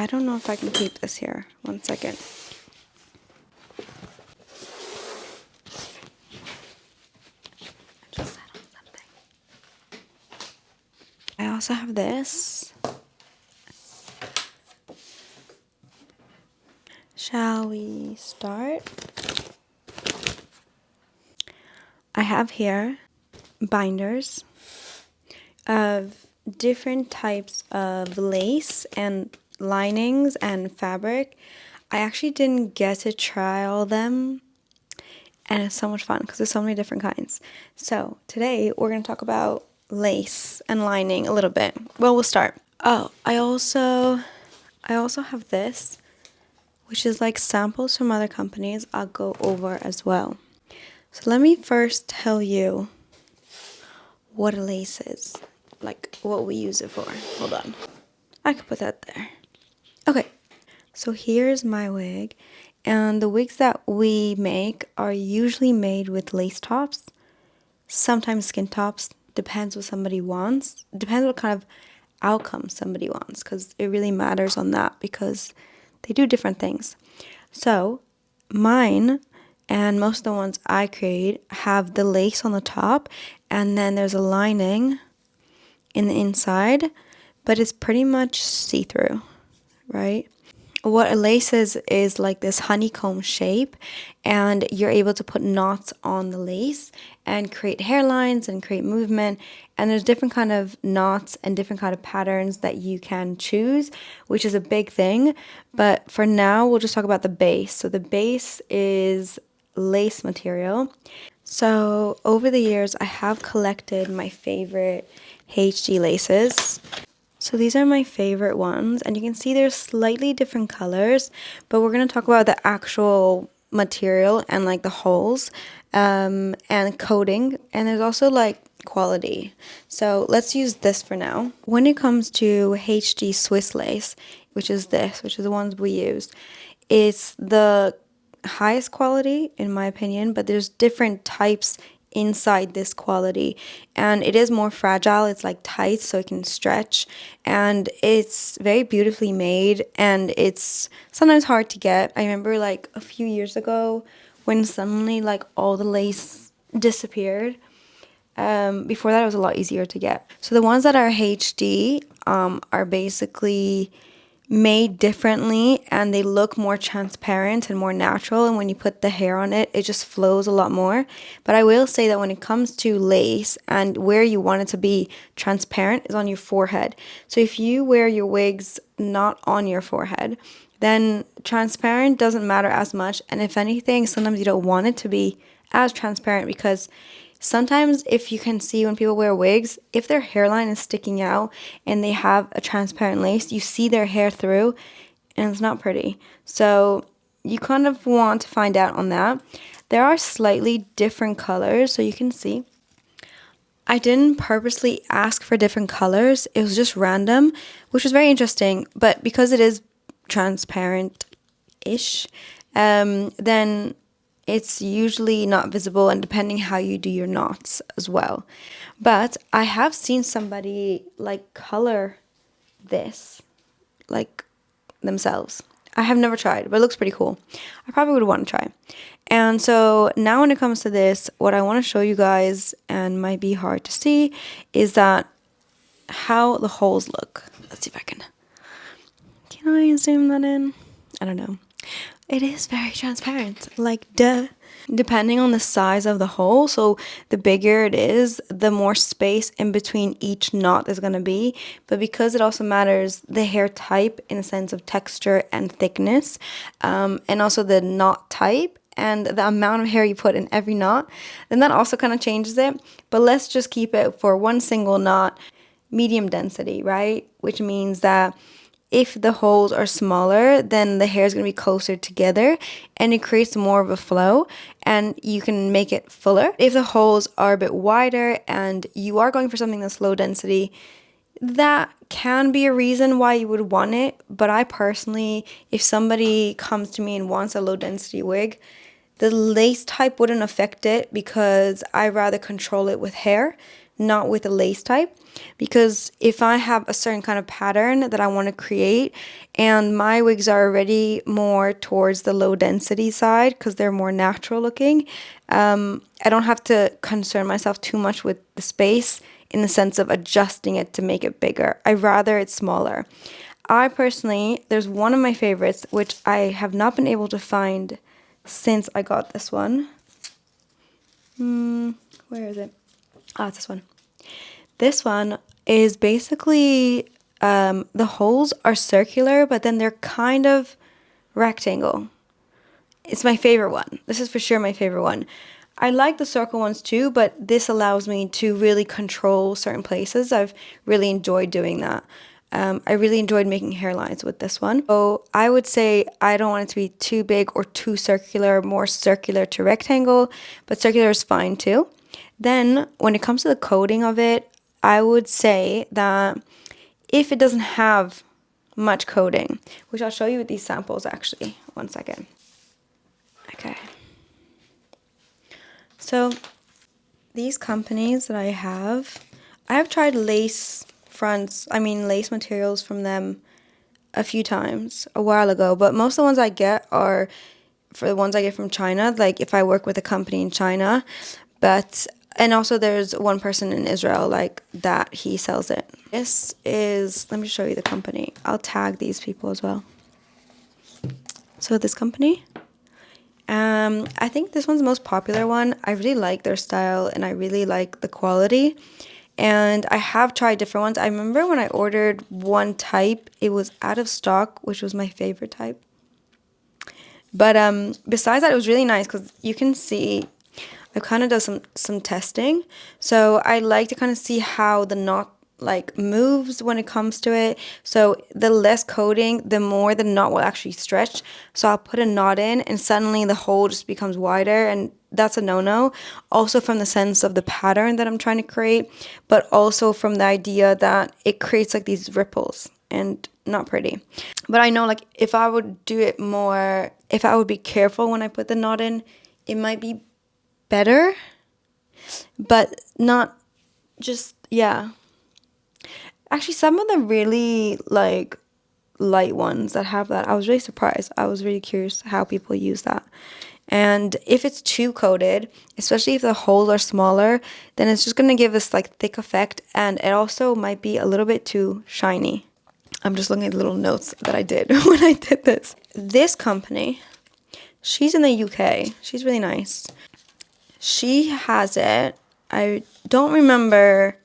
I don't know if I can keep this here. One second. I just sat on something. I also have this. Shall we start? I have here binders of different types of lace and linings and fabric. I actually didn't get to try all of them, and it's so much fun because there's so many different kinds. So today we're going to talk about lace and lining a little bit. Well, we'll start. Oh, I also have this, which is like samples from other companies I'll go over as well. So let me first tell you what a lace is, like what we use it for. Hold on. I could put that there. Okay, so here's my wig, and the wigs that we make are usually made with Lacetops, sometimes skin tops, depends what somebody wants, depends what kind of outcome somebody wants, because it really matters on that because they do different things. So mine and most of the ones I create have the lace on the top, and then there's a lining in the inside, but it's pretty much see-through, right? What a lace is like this honeycomb shape, and you're able to put knots on the lace and create hairlines and create movement, and there's different kind of knots and different kind of patterns that you can choose, which is a big thing. But for now we'll just talk about the base. So the base is lace material. So over the years I have collected my favorite HD laces. So these are my favorite ones, and you can see they're slightly different colors, but we're going to talk about the actual material and like the holes and coating, and there's also like quality. So let's use this for now. When it comes to HD Swiss lace, which is the ones we use, it's the highest quality in my opinion, but there's different types inside this quality, and it is more fragile. It's like tight, so it can stretch, and it's very beautifully made, and it's sometimes hard to get. I remember like a few years ago when suddenly like all the lace disappeared. Before that it was a lot easier to get. So the ones that are HD are basically made differently, and they look more transparent and more natural, and when you put the hair on it, it just flows a lot more. But I will say that when it comes to lace, and where you want it to be transparent is on your forehead. So if you wear your wigs not on your forehead, then transparent doesn't matter as much, and if anything, sometimes you don't want it to be as transparent, because sometimes if you can see when people wear wigs, if their hairline is sticking out and they have a transparent lace, you see their hair through, and it's not pretty. So you kind of want to find out on that. There are slightly different colors, so you can see. I didn't purposely ask for different colors. It was just random, which was very interesting. But because it is transparent-ish, then it's usually not visible, and depending how you do your knots as well. But I have seen somebody like color this like themselves. I have never tried, but it looks pretty cool. I probably would want to try. And so now when it comes to this, what I want to show you guys, and might be hard to see, is that how the holes look. Let's see if I can I zoom that in? I don't know. It is very transparent, like duh. Depending on the size of the hole, so the bigger it is, the more space in between each knot is going to be. But because it also matters the hair type in the sense of texture and thickness, and also the knot type and the amount of hair you put in every knot, then that also kind of changes it. But let's just keep it for one single knot, medium density, right? Which means that if the holes are smaller, then the hair is going to be closer together, and it creates more of a flow, and you can make it fuller. If the holes are a bit wider and you are going for something that's low density, that can be a reason why you would want it. But I personally, if somebody comes to me and wants a low density wig, the lace type wouldn't affect it, because I rather control it with hair not with a lace type, because if I have a certain kind of pattern that I want to create and my wigs are already more towards the low density side because they're more natural looking, I don't have to concern myself too much with the space in the sense of adjusting it to make it bigger. I'd rather it's smaller. I personally, there's one of my favorites which I have not been able to find since I got this one. Where is it? Ah, it's this one. This one is basically, the holes are circular, but then they're kind of rectangle. It's my favorite one. This is for sure my favorite one. I like the circle ones too, but this allows me to really control certain places. I've really enjoyed doing that. I really enjoyed making hairlines with this one. So I would say I don't want it to be too big or too circular, more circular to rectangle, but circular is fine too. Then when it comes to the coating of it, I would say that if it doesn't have much coating, which I'll show you with these samples actually, one second. Okay. So these companies that I have tried lace materials from them a few times a while ago, but most of the ones I get are for the ones I get from China, like if I work with a company in China, and also there's one person in Israel like that, he sells it. This is, let me show you the company. I'll tag these people as well. So this company, I think this one's the most popular one. I really like their style and I really like the quality. And I have tried different ones. I remember when I ordered one type, it was out of stock, which was my favorite type. But besides that, it was really nice because you can see I've kind of done some testing. So I like to kind of see how the knot like moves when it comes to it. So the less coating, the more the knot will actually stretch. So I'll put a knot in and suddenly the hole just becomes wider, and that's a no-no. Also from the sense of the pattern that I'm trying to create, but also from the idea that it creates like these ripples and not pretty. But I know like if I would do it more, if I would be careful when I put the knot in, it might be better, but not just, yeah. Actually, some of the really like light ones that have that, I was really surprised. I was really curious how people use that. And if it's too coated, especially if the holes are smaller, then it's just going to give this like thick effect, and it also might be a little bit too shiny. I'm just looking at the little notes that I did when I did this. This company, she's in the UK. She's really nice. She has it. I don't remember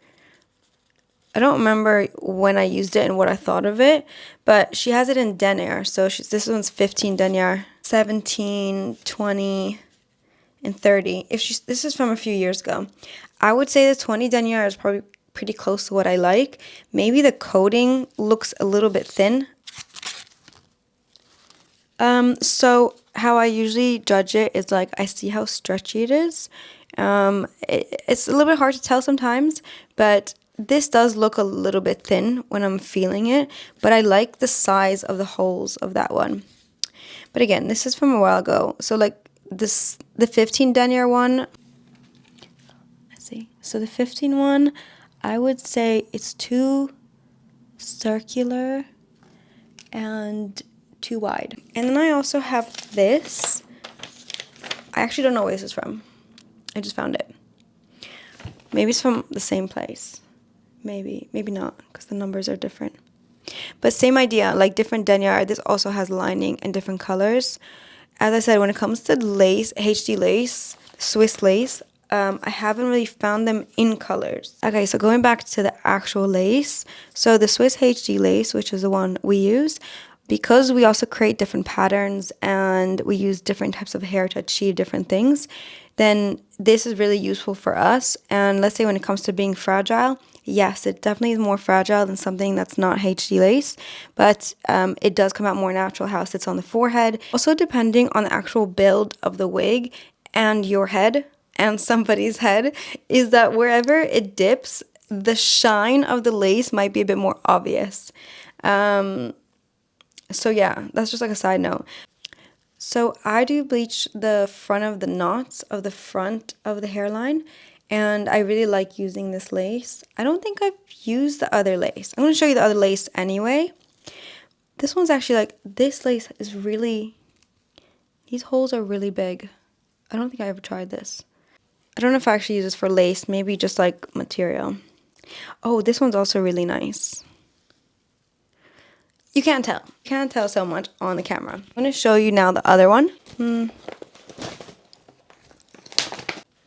when I used it and what I thought of it, but she has it in denier. So this one's 15 denier, 17, 20, and 30. This is from a few years ago. I would say the 20 denier is probably pretty close to what I like. Maybe the coating looks a little bit thin. So how I usually judge it is like I see how stretchy it is. It's a little bit hard to tell sometimes, but this does look a little bit thin when I'm feeling it, but I like the size of the holes of that one. But again, this is from a while ago. So like the 15 denier one, let's see. So the 15 one, I would say it's too circular and too wide. And then I also have this. I actually don't know where this is from. I just found it. Maybe it's from the same place. Maybe not, because the numbers are different. But same idea, like different denier. This also has lining and different colors. As I said, when it comes to lace, HD lace, Swiss lace, I haven't really found them in colors. Okay, so going back to the actual lace. So the Swiss HD lace, which is the one we use, because we also create different patterns and we use different types of hair to achieve different things, then this is really useful for us. And let's say when it comes to being fragile, yes, it definitely is more fragile than something that's not HD lace, but it does come out more natural how it sits on the forehead. Also, depending on the actual build of the wig and your head and somebody's head, is that wherever it dips, the shine of the lace might be a bit more obvious. So yeah, that's just like a side note. So I do bleach the front of the knots of the front of the hairline, and I really like using this lace. I don't think I've used the other lace. I'm going to show you the other lace anyway. This one's actually like, this lace is really, these holes are really big. I don't think I ever tried this. I don't know if I actually use this for lace, maybe just like material. Oh, this one's also really nice. You can't tell. You can't tell so much on the camera. I'm going to show you now the other one.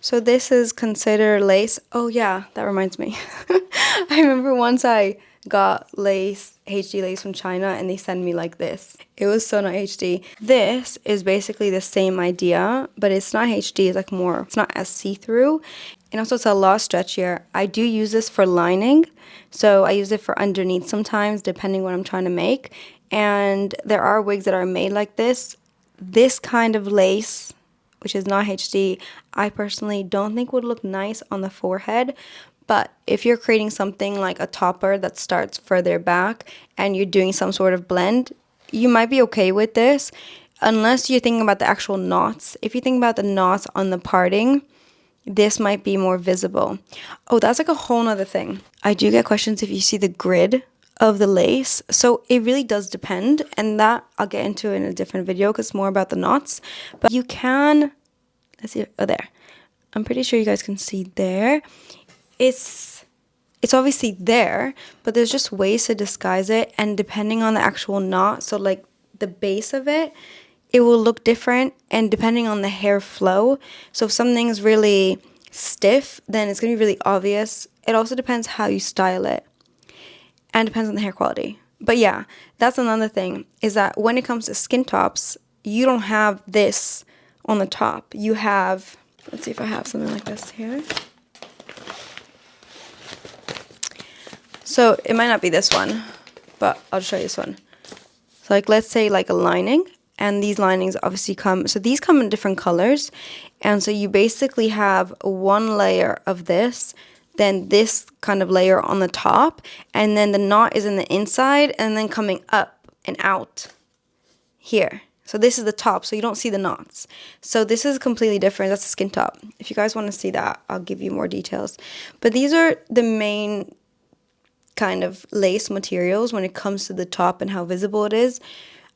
So this is considered lace. Oh yeah, that reminds me. I remember once I got lace, HD lace from China, and they sent me like this. It was so not HD. This is basically the same idea, but it's not HD, it's like more, it's not as see-through. And also it's a lot stretchier. I do use this for lining, so I use it for underneath sometimes, depending what I'm trying to make. And there are wigs that are made like this. This kind of lace, which is not HD, I personally don't think would look nice on the forehead. But if you're creating something like a topper that starts further back and you're doing some sort of blend, you might be okay with this, unless you're thinking about the actual knots. If you think about the knots on the parting, this might be more visible. Oh, that's like a whole nother thing. I do get questions if you see the grid of the lace. So it really does depend, and that I'll get into in a different video because it's more about the knots. But you can, let's see, oh there. I'm pretty sure you guys can see there. It's obviously there, but there's just ways to disguise it, and depending on the actual knot, so like the base of it, it will look different, and depending on the hair flow. So if something is really stiff, then it's gonna be really obvious. It also depends how you style it, and depends on the hair quality. But yeah, that's another thing, is that when it comes to skin tops, you don't have this on the top. You have, let's see if I have something like this here. So it might not be this one, but I'll show you this one. So like, let's say like a lining, and these linings obviously come, so these come in different colors. And so you basically have one layer of this, then this kind of layer on the top, and then the knot is in the inside and then coming up and out here. So this is the top, so you don't see the knots. So this is completely different. That's a skin top. If you guys want to see that, I'll give you more details. But these are the main kind of lace materials when it comes to the top and how visible it is.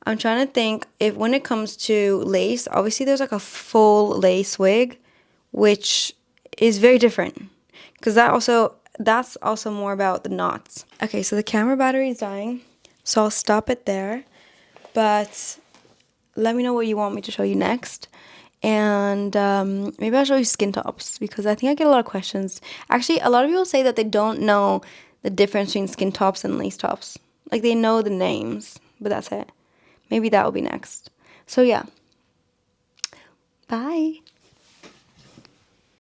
I'm trying to think, if when it comes to lace, obviously there's like a full lace wig, which is very different, because that's also more about the knots. Okay, so the camera battery is dying, so I'll stop it there. But let me know what you want me to show you next. And maybe I'll show you skin tops, because I think I get a lot of questions. Actually, a lot of people say that they don't know the difference between skin tops and lace tops. Like, they know the names, but that's it. Maybe that will be next. So yeah. Bye.